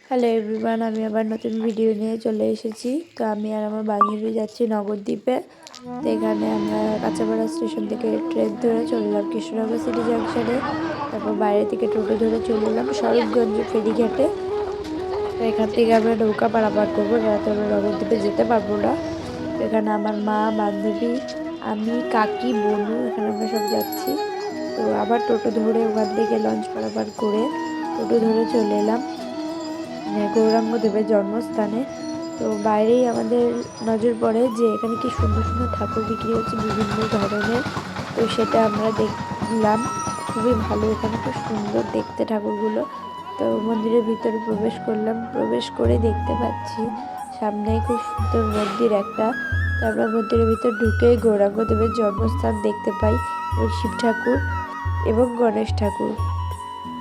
Hello everyone, আমি আবার নতুন ভিডিও নিয়ে চলে এসেছি। তো আমি আর আমার বান্ধবী যাচ্ছি নবদ্বীপে। তো এখানে আমরা কাঁচাপাড়া স্টেশন থেকে ট্রেন ধরে চলে এলাম কৃষ্ণনগর সিটি জাংশনে। তারপর বাইরে থেকে টোটো ধরে চলে এলাম স্বরূপগঞ্জ ফেরিঘাটে। তো এখান থেকে আমরা নৌকা পারাপার করবো, রাতে আমরা নবদ্বীপে যেতে পারবো না। তো এখানে আমার মা, বান্ধবী, আমি, কাকি, বোনু, এখানে আমরা সব যাচ্ছি। তো আবার টোটো ধরে ওখান থেকে লঞ্চ পারাপার করে টোটো ধরে চলে এলাম গৌরাঙ্গ দেবের জন্মস্থানে। তো বাইরেই আমাদের নজর পড়ে যে এখানে কি সুন্দর সুন্দর ঠাকুর বিক্রি হচ্ছে বিভিন্ন ধরনের। তো সেটা আমরা দেখলাম, খুবই ভালো, এখানে খুব সুন্দর দেখতে ঠাকুরগুলো। তো মন্দিরের ভিতরে প্রবেশ করলাম, প্রবেশ করে দেখতে পাচ্ছি সামনে খুব সুন্দর মন্দির একটা। তারপর মন্দিরের ভিতর ঢুকে গৌরাঙ্গ দেবের জন্মস্থান দেখতে পাই এবং শিব ঠাকুর এবং গণেশ ঠাকুর,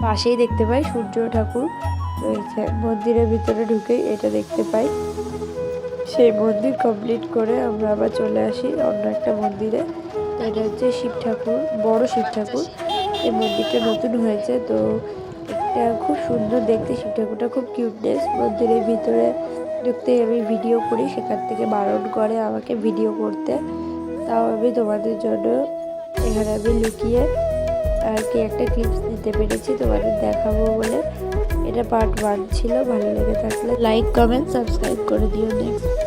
পাশেই দেখতে পাই সূর্য ঠাকুর রয়েছে। মন্দিরের ভিতরে ঢুকেই এটা দেখতে পাই। সেই মন্দির কমপ্লিট করে আমরা আবার চলে আসি অন্য একটা মন্দিরে। তো এটা হচ্ছে শিব ঠাকুর, বড় শিব ঠাকুর। এই মন্দিরটা নতুন হয়েছে, তো এটা খুব সুন্দর দেখতে। শিব ঠাকুরটা খুব কিউটনেস। মন্দিরের ভিতরে ঢুকতে আমি ভিডিও করি, সেখান থেকে বারণ করে আমাকে ভিডিও করতে। তাও আমি তোমাদের জন্য এখানে আমি লুকিয়ে আর কি একটা ক্লিপস নিতে পেরেছি তোমাদের দেখাবো বলে। এটা পার্ট 1 ছিল। ভালো লেগে থাকলে লাইক, কমেন্ট, সাবস্ক্রাইব করে দিও। নেক্সট